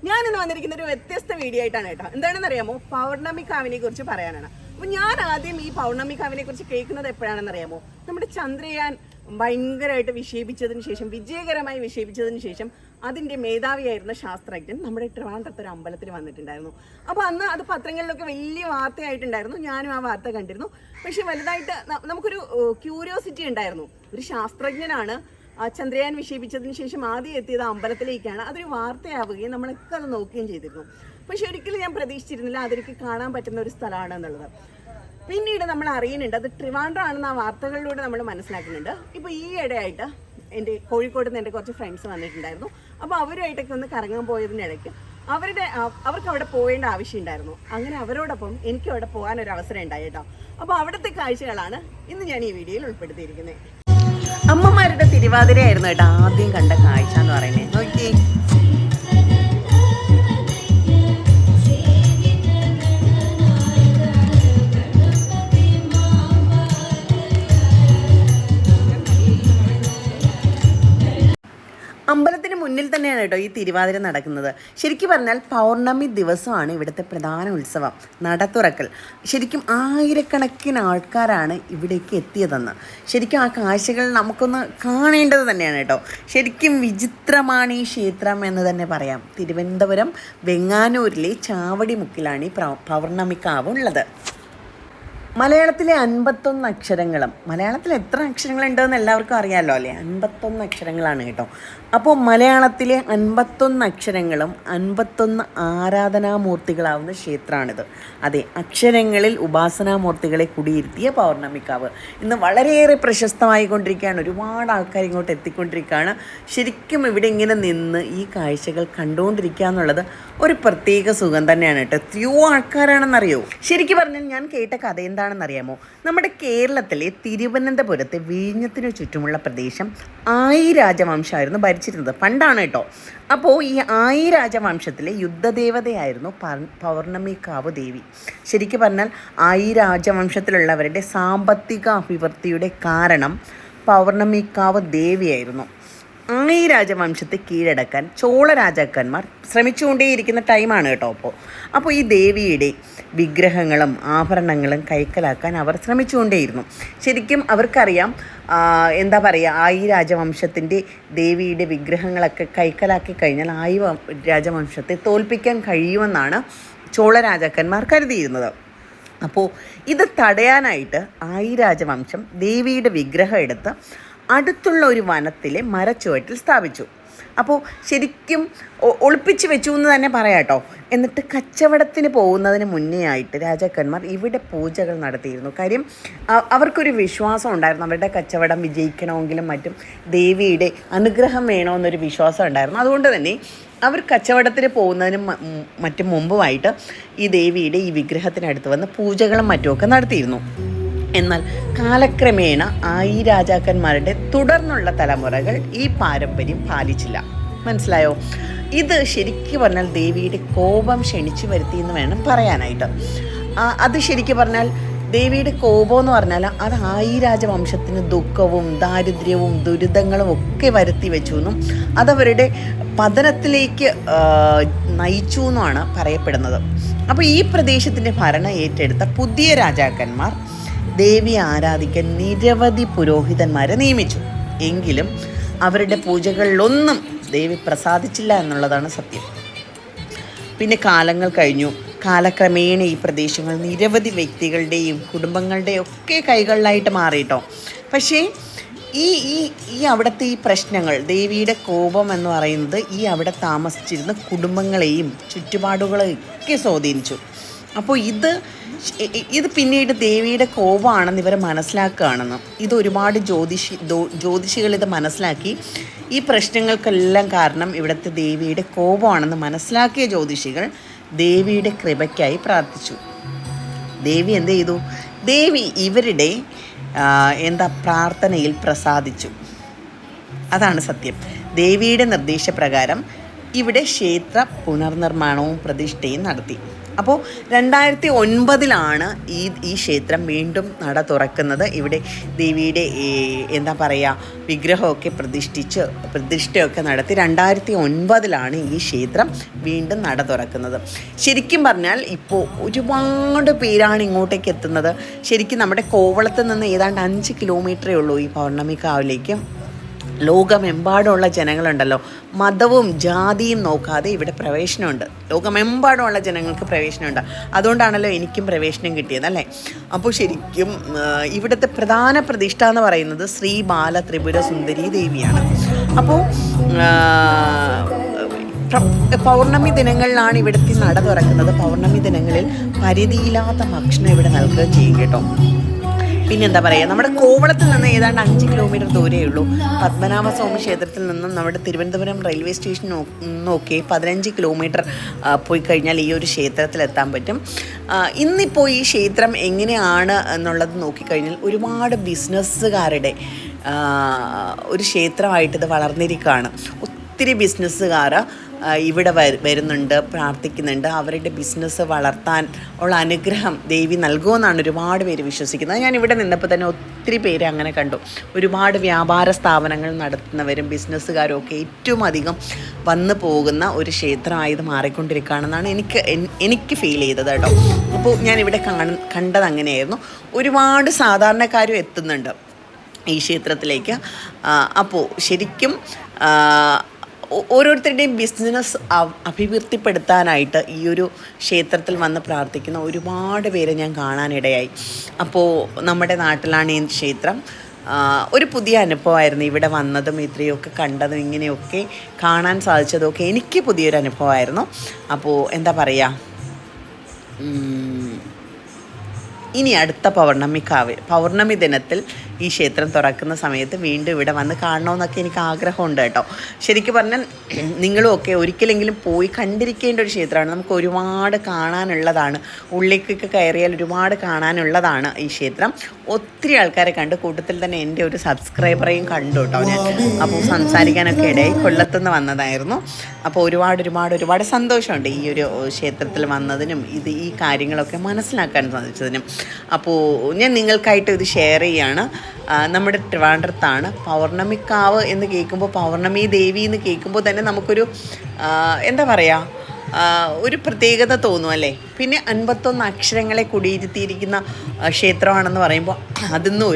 ഞാനിന്ന് വന്നിരിക്കുന്ന ഒരു വ്യത്യസ്ത വീഡിയോ ആയിട്ടാണ് കേട്ടോ. എന്താണെന്ന് അറിയാമോ? പൗർണമി കാവിനെ കുറിച്ച് പറയാനാണ്. അപ്പൊ ഞാൻ ആദ്യം ഈ പൗർണമി കാവിനെ കുറിച്ച് കേൾക്കുന്നത് എപ്പോഴാണെന്ന് അറിയാമോ? നമ്മുടെ ചന്ദ്രയാൻ ഭയങ്കരമായിട്ട് വിക്ഷേപിച്ചതിന് ശേഷം, വിജയകരമായി വിക്ഷേപിച്ചതിന് ശേഷം അതിൻ്റെ മേധാവിയായിരുന്ന ശാസ്ത്രജ്ഞൻ നമ്മുടെ ട്രിവാൻഡ്രത്ത് ഒരു അമ്പലത്തിൽ വന്നിട്ടുണ്ടായിരുന്നു. അപ്പോൾ അന്ന് അത് പത്രങ്ങളിലൊക്കെ വലിയ വാർത്തയായിട്ടുണ്ടായിരുന്നു. ഞാനും ആ വാർത്ത കണ്ടിരുന്നു. പക്ഷെ വലുതായിട്ട് നമുക്കൊരു ക്യൂരിയോസിറ്റി ഉണ്ടായിരുന്നു. ഒരു ശാസ്ത്രജ്ഞനാണ് ചന്ദ്രയാൻ വിക്ഷേപിച്ചതിന് ശേഷം ആദ്യം എത്തിയത് അമ്പലത്തിലേക്കാണ്. അതൊരു വാർത്തയാവുകയും നമ്മളൊക്കെ അത് നോക്കുകയും ചെയ്തിരുന്നു. പക്ഷെ ഒരിക്കലും ഞാൻ പ്രതീക്ഷിച്ചിരുന്നില്ല അതെനിക്ക് കാണാൻ പറ്റുന്ന ഒരു സ്ഥലമാണ് എന്നുള്ളത്. പിന്നീട് നമ്മൾ അറിയുന്നുണ്ട് അത് ട്രിവാൻഡ്രം ആണെന്ന് ആ വാർത്തകളിലൂടെ നമ്മൾ മനസ്സിലാക്കുന്നുണ്ട്. ഇപ്പോൾ ഈ ഇടയായിട്ട് കോഴിക്കോട് നിന്ന് എൻ്റെ കുറച്ച് ഫ്രണ്ട്സ് വന്നിട്ടുണ്ടായിരുന്നു. അപ്പോൾ അവരുമായിട്ടൊക്കെ ഒന്ന് കറങ്ങാൻ പോയതിനിടയ്ക്ക് അവർക്ക് അവിടെ പോകേണ്ട ആവശ്യമുണ്ടായിരുന്നു. അങ്ങനെ അവരോടൊപ്പം എനിക്ക് അവിടെ പോകാനൊരു അവസരം ഉണ്ടായി കേട്ടോ. അപ്പോൾ അവിടുത്തെ കാഴ്ചകളാണ് ഇന്ന് ഞാൻ ഈ വീഡിയോയിൽ ഉൾപ്പെടുത്തിയിരിക്കുന്നത്. അമ്മമാരുടെ തിരുവാതിരയായിരുന്നു കേട്ടോ ആദ്യം കണ്ട കാഴ്ച എന്ന് പറയുന്നത്. നോക്കിയേ, അമ്പലത്തിന് മുന്നിൽ തന്നെയാണ് കേട്ടോ ഈ തിരുവാതിര നടക്കുന്നത്. ശരിക്കും പറഞ്ഞാൽ പൗർണമി ദിവസമാണ് ഇവിടുത്തെ പ്രധാന ഉത്സവം, നട തുറക്കൽ. ശരിക്കും ആയിരക്കണക്കിന് ആൾക്കാരാണ് ഇവിടേക്ക് എത്തിയതെന്ന്. ശരിക്കും ആ കാഴ്ചകൾ നമുക്കൊന്ന് കാണേണ്ടത് തന്നെയാണ് കേട്ടോ. ശരിക്കും വിചിത്രമാണ് ഈ ക്ഷേത്രം എന്ന് തന്നെ പറയാം. തിരുവനന്തപുരം വെങ്ങാനൂരിലെ ചാവടിമുക്കിലാണ് ഈ പൗർണമിക്കാവ് ഉള്ളത്. മലയാളത്തിലെ 51 അക്ഷരങ്ങളും, മലയാളത്തിൽ എത്ര അക്ഷരങ്ങളുണ്ടെന്ന് എല്ലാവർക്കും അറിയാമല്ലോ അല്ലേ? 51 അക്ഷരങ്ങളാണ് കേട്ടോ. അപ്പോൾ മലയാളത്തിലെ 51 അക്ഷരങ്ങളും 51 ആരാധനാമൂർത്തികളാവുന്ന ക്ഷേത്രമാണിത്. അതെ, അക്ഷരങ്ങളിൽ ഉപാസനാമൂർത്തികളെ കുടിയിരുത്തിയ പൗർണമിക്കാവ് ഇന്ന് വളരെയേറെ പ്രശസ്തമായി കൊണ്ടിരിക്കുകയാണ്. ഒരുപാട് ആൾക്കാർ ഇങ്ങോട്ട് എത്തിക്കൊണ്ടിരിക്കുകയാണ്. ശരിക്കും ഇവിടെ ഇങ്ങനെ നിന്ന് ഈ കാഴ്ചകൾ കണ്ടുകൊണ്ടിരിക്കുക എന്നുള്ളത് ഒരു പ്രത്യേക സുഖം തന്നെയാണ് കേട്ടോ. എത്രയോ ആൾക്കാരാണെന്നറിയോ? ശരിക്കും പറഞ്ഞാൽ ഞാൻ കേട്ട കഥ എന്താണെന്നറിയാമോ? നമ്മുടെ കേരളത്തിലെ തിരുവനന്തപുരത്തെ വിഴിഞ്ഞത്തിന് ചുറ്റുമുള്ള പ്രദേശം ആയി രാജവംശമായിരുന്നു ഭരിച്ചിരുന്നത്, പണ്ടാണ് കേട്ടോ. അപ്പോൾ ഈ ആയി രാജവംശത്തിലെ യുദ്ധദേവതയായിരുന്നു പൗർണമിക്കാവ് ദേവി. ശരിക്കും പറഞ്ഞാൽ ആയി രാജവംശത്തിലുള്ളവരുടെ സാമ്പത്തിക അഭിവൃദ്ധിയുടെ കാരണം പൗർണമിക്കാവ് ദേവിയായിരുന്നു. ആയി രാജവംശത്തെ കീഴടക്കാൻ ചോള രാജാക്കന്മാർ ശ്രമിച്ചുകൊണ്ടേയിരിക്കുന്ന ടൈമാണ് കേട്ടോ. അപ്പോൾ ഈ ദേവിയുടെ വിഗ്രഹങ്ങളും ആഭരണങ്ങളും കൈക്കലാക്കാൻ അവർ ശ്രമിച്ചുകൊണ്ടേയിരുന്നു. ശരിക്കും അവർക്കറിയാം, എന്താ പറയുക, ആയി രാജവംശത്തിൻ്റെ ദേവിയുടെ വിഗ്രഹങ്ങളൊക്കെ കൈക്കലാക്കി കഴിഞ്ഞാൽ ആയി രാജവംശത്തെ തോൽപ്പിക്കാൻ കഴിയുമെന്നാണ് ചോള രാജാക്കന്മാർ കരുതിയിരുന്നത്. അപ്പോൾ ഇത് തടയാനായിട്ട് ആയി രാജവംശം ദേവിയുടെ വിഗ്രഹം എടുത്ത് അടുത്തുള്ള ഒരു വനത്തിലെ മരച്ചുവട്ടിൽ സ്ഥാപിച്ചു. അപ്പോൾ ശരിക്കും ഒളിപ്പിച്ച് വെച്ചു എന്ന് തന്നെ പറയാം കേട്ടോ. എന്നിട്ട് കച്ചവടത്തിന് പോകുന്നതിന് മുന്നേ ആയിട്ട് രാജാക്കന്മാർ ഇവിടെ പൂജകൾ നടത്തിയിരുന്നു. കാര്യം അവർക്കൊരു വിശ്വാസം ഉണ്ടായിരുന്നു, അവരുടെ കച്ചവടം വിജയിക്കണമെങ്കിലും മറ്റും ദേവിയുടെ അനുഗ്രഹം വേണമെന്നൊരു വിശ്വാസം ഉണ്ടായിരുന്നു. അതുകൊണ്ട് തന്നെ അവർ കച്ചവടത്തിന് പോകുന്നതിനും മറ്റും മുമ്പുമായിട്ട് ഈ ദേവിയുടെ ഈ വിഗ്രഹത്തിനടുത്ത് വന്ന് പൂജകളും മറ്റുമൊക്കെ നടത്തിയിരുന്നു. എന്നാൽ കാലക്രമേണ ആയി രാജാക്കന്മാരുടെ തുടർന്നുള്ള തലമുറകൾ ഈ പാരമ്പര്യം പാലിച്ചില്ല. മനസ്സിലായോ? ഇത് ശരിക്കും പറഞ്ഞാൽ ദേവിയുടെ കോപം ക്ഷണിച്ചു വരുത്തിയെന്ന് വേണം പറയാനായിട്ട്. അത് ശരിക്കും പറഞ്ഞാൽ ദേവിയുടെ കോപം എന്ന് പറഞ്ഞാൽ അത് ആയി രാജവംശത്തിന് ദുഃഖവും ദാരിദ്ര്യവും ദുരിതങ്ങളും ഒക്കെ വരുത്തി വെച്ചു എന്നും അതവരുടെ പതനത്തിലേക്ക് നയിച്ചു എന്നുമാണ് പറയപ്പെടുന്നത്. അപ്പോൾ ഈ പ്രദേശത്തിൻ്റെ ഭരണം ഏറ്റെടുത്ത പുതിയ രാജാക്കന്മാർ ദേവിയെ ആരാധിക്കാൻ നിരവധി പുരോഹിതന്മാരെ നിയമിച്ചു. എങ്കിലും അവരുടെ പൂജകളിലൊന്നും ദേവി പ്രസാദിച്ചില്ല എന്നുള്ളതാണ് സത്യം. പിന്നെ കാലങ്ങൾ കഴിഞ്ഞു. കാലക്രമേണ ഈ പ്രദേശങ്ങൾ നിരവധി വ്യക്തികളുടെയും കുടുംബങ്ങളുടെയും ഒക്കെ കൈകളിലായിട്ട് മാറിയിട്ടോ. പക്ഷേ ഈ അവിടുത്തെ ഈ പ്രശ്നങ്ങൾ, ദേവിയുടെ കോപം എന്ന് പറയുന്നത് ഈ അവിടെ താമസിച്ചിരുന്ന കുടുംബങ്ങളെയും ചുറ്റുപാടുകളെയും ഒക്കെ സ്വാധീനിച്ചു. അപ്പോൾ ഇത് പിന്നീട് ദേവിയുടെ കോപമാണെന്ന് ഇവർ മനസ്സിലാക്കുകയാണെന്ന്. ഇത് ഒരുപാട് ജ്യോതിഷികൾ ഇത് മനസ്സിലാക്കി ഈ പ്രശ്നങ്ങൾക്കെല്ലാം കാരണം ഇവിടുത്തെ ദേവിയുടെ കോപമാണെന്ന് മനസ്സിലാക്കിയ ജ്യോതിഷികൾ ദേവിയുടെ കൃപയ്ക്കായി പ്രാർത്ഥിച്ചു. ദേവി എന്ത് ചെയ്തു? ദേവി ഇവരുടെ പ്രാർത്ഥനയിൽ പ്രസാദിച്ചു. അതാണ് സത്യം. ദേവിയുടെ നിർദ്ദേശപ്രകാരം ഇവിടെ ക്ഷേത്ര പുനർനിർമ്മാണവും പ്രതിഷ്ഠയും നടത്തി. അപ്പോൾ 2009 ഈ ക്ഷേത്രം വീണ്ടും നട തുറക്കുന്നത്. ഇവിടെ ദേവിയുടെ എന്താ പറയുക വിഗ്രഹമൊക്കെ പ്രതിഷ്ഠയൊക്കെ നടത്തി 2009 ഈ ക്ഷേത്രം വീണ്ടും നട തുറക്കുന്നത്. ശരിക്കും പറഞ്ഞാൽ ഇപ്പോൾ ഒരുപാട് പേരാണ് ഇങ്ങോട്ടേക്ക് എത്തുന്നത്. ശരിക്കും നമ്മുടെ കോവളത്ത് നിന്ന് ഏതാണ്ട് 5 കിലോമീറ്ററേ ഉള്ളൂ ഈ പൗർണമിക്കാവിലേക്ക്. ലോകമെമ്പാടുമുള്ള ജനങ്ങളുണ്ടല്ലോ, മതവും ജാതിയും നോക്കാതെ ഇവിടെ പ്രവേശനമുണ്ട്. ലോകമെമ്പാടുമുള്ള ജനങ്ങൾക്ക് പ്രവേശനമുണ്ട്. അതുകൊണ്ടാണല്ലോ എനിക്കും പ്രവേശനം കിട്ടിയത് അല്ലേ. അപ്പോൾ ശരിക്കും ഇവിടുത്തെ പ്രധാന പ്രതിഷ്ഠ എന്ന് പറയുന്നത് ശ്രീ ബാല ത്രിപുര സുന്ദരി ദേവിയാണ്. അപ്പോൾ പൗർണമി ദിനങ്ങളിലാണ് ഇവിടുത്തെ നട തുറക്കുന്നത്. പൗർണമി ദിനങ്ങളിൽ പരിധിയില്ലാത്ത ഭക്ഷണം ഇവിടെ നൽകുകയും ചെയ്യും കേട്ടോ. പിന്നെന്താ പറയുക, നമ്മുടെ കോവളത്തിൽ നിന്ന് ഏതാണ്ട് 5 കിലോമീറ്റർ ദൂരമേ ഉള്ളൂ. പത്മനാഭസ്വാമി ക്ഷേത്രത്തിൽ നിന്നും നമ്മുടെ തിരുവനന്തപുരം റെയിൽവേ സ്റ്റേഷൻ നോക്കി 15 കിലോമീറ്റർ പോയി കഴിഞ്ഞാൽ ഈ ഒരു ക്ഷേത്രത്തിലെത്താൻ പറ്റും. ഇന്നിപ്പോൾ ഈ ക്ഷേത്രം എങ്ങനെയാണ് എന്നുള്ളത് നോക്കിക്കഴിഞ്ഞാൽ ഒരുപാട് ബിസിനസ്സുകാരുടെ ഒരു ക്ഷേത്രമായിട്ട് ഇത് വളർന്നിരിക്കുകയാണ്. ഒത്തിരി ബിസിനസ്സുകാർ ഇവിടെ വരുന്നുണ്ട്, പ്രാർത്ഥിക്കുന്നുണ്ട്. അവരുടെ ബിസിനസ് വളർത്താൻ ഉള്ള അനുഗ്രഹം ദേവി നൽകുമെന്നാണ് ഒരുപാട് പേര് വിശ്വസിക്കുന്നത്. ഞാൻ ഇവിടെ നിന്നപ്പോൾ തന്നെ ഒത്തിരി പേര് അങ്ങനെ കണ്ടു. ഒരുപാട് വ്യാപാര സ്ഥാപനങ്ങൾ നടത്തുന്നവരും ബിസിനസ്സുകാരും ഒക്കെ ഏറ്റവും അധികം വന്നു പോകുന്ന ഒരു ക്ഷേത്രമായത് മാറിക്കൊണ്ടിരിക്കുകയാണെന്നാണ് എനിക്ക് ഫീൽ ചെയ്തത് കേട്ടോ. അപ്പോൾ ഞാനിവിടെ കണ്ടത് അങ്ങനെയായിരുന്നു. ഒരുപാട് സാധാരണക്കാരും എത്തുന്നുണ്ട് ഈ ക്ഷേത്രത്തിലേക്ക്. അപ്പോൾ ശരിക്കും ഓരോരുത്തരുടെയും ബിസിനസ് അഭിവൃദ്ധിപ്പെടുത്താനായിട്ട് ഈ ഒരു ക്ഷേത്രത്തിൽ വന്ന് പ്രാർത്ഥിക്കുന്ന ഒരുപാട് പേരെ ഞാൻ കാണാനിടയായി. അപ്പോൾ നമ്മുടെ നാട്ടിലാണ് ഈ ക്ഷേത്രം. ഒരു പുതിയ അനുഭവമായിരുന്നു ഇവിടെ വന്നതും ഇത്രയൊക്കെ കണ്ടതും ഇങ്ങനെയൊക്കെ കാണാൻ സാധിച്ചതൊക്കെ എനിക്ക് പുതിയൊരു അനുഭവമായിരുന്നു. അപ്പോൾ എന്താ പറയുക, ഇനി അടുത്ത പൗർണമി ദിനത്തിൽ ഈ ക്ഷേത്രം തുറക്കുന്ന സമയത്ത് വീണ്ടും ഇവിടെ വന്ന് കാണണമെന്നൊക്കെ എനിക്ക് ആഗ്രഹമുണ്ട് കേട്ടോ. ശരിക്കും പറഞ്ഞാൽ നിങ്ങളും ഒക്കെ ഒരിക്കലെങ്കിലും പോയി കണ്ടിരിക്കേണ്ട ഒരു ക്ഷേത്രമാണ്. നമുക്ക് ഒരുപാട് കാണാനുള്ളതാണ്. ഉള്ളിലേക്കൊക്കെ കയറിയാൽ ഒരുപാട് കാണാനുള്ളതാണ് ഈ ക്ഷേത്രം. ഒത്തിരി ആൾക്കാരെ കണ്ടു, കൂട്ടത്തിൽ തന്നെ എൻ്റെ ഒരു സബ്സ്ക്രൈബറേയും കണ്ടു കേട്ടോ ഞാൻ. അപ്പോൾ സംസാരിക്കാനൊക്കെ ഇടയായി. കൊല്ലത്തുനിന്ന് വന്നതായിരുന്നു. അപ്പോൾ ഒരുപാട് സന്തോഷമുണ്ട് ഈ ഒരു ക്ഷേത്രത്തിൽ വന്നതിനും ഈ കാര്യങ്ങളൊക്കെ മനസ്സിലാക്കാൻ സാധിച്ചതിനും. അപ്പോൾ ഞാൻ നിങ്ങൾക്കായിട്ട് ഇത് ഷെയർ ചെയ്യാണ്. നമ്മുടെ ട്രിവാൻഡ്രത്താണ്. പൗർണമിക്കാവ് എന്ന് കേൾക്കുമ്പോൾ, പൗർണമി ദേവി എന്ന് കേൾക്കുമ്പോൾ തന്നെ നമുക്കൊരു എന്താ പറയുക, ഒരു പ്രത്യേകത തോന്നും അല്ലേ. പിന്നെ 51 അക്ഷരങ്ങളെ കുടിയിരുത്തിയിരിക്കുന്ന ക്ഷേത്രമാണെന്ന് പറയുമ്പോൾ അതിന്നും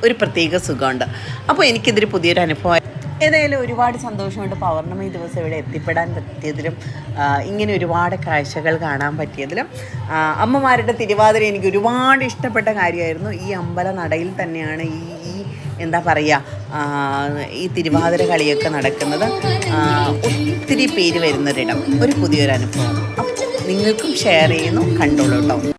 ഒരു പ്രത്യേക സുഖമുണ്ട്. അപ്പോൾ എനിക്കിതൊരു പുതിയൊരു അനുഭവം. ഏതായാലും ഒരുപാട് സന്തോഷമുണ്ട് പൗർണമി ദിവസം ഇവിടെ എത്തിപ്പെടാൻ പറ്റിയതിലും ഇങ്ങനെ ഒരുപാട് കാഴ്ചകൾ കാണാൻ പറ്റിയതിലും. അമ്മമാരുടെ തിരുവാതിര എനിക്ക് ഒരുപാട് ഇഷ്ടപ്പെട്ട കാര്യമായിരുന്നു. ഈ അമ്പല നടയിൽ തന്നെയാണ് ഈ എന്താ പറയുക ഈ തിരുവാതിര കളിയൊക്കെ നടക്കുന്നത്. ഒത്തിരി പേര് വരുന്നൊരിടം, ഒരു പുതിയൊരു അനുഭവം. അപ്പോൾ നിങ്ങൾക്കും ഷെയർ ചെയ്യുന്നു, കണ്ടോളൂ കേട്ടോ.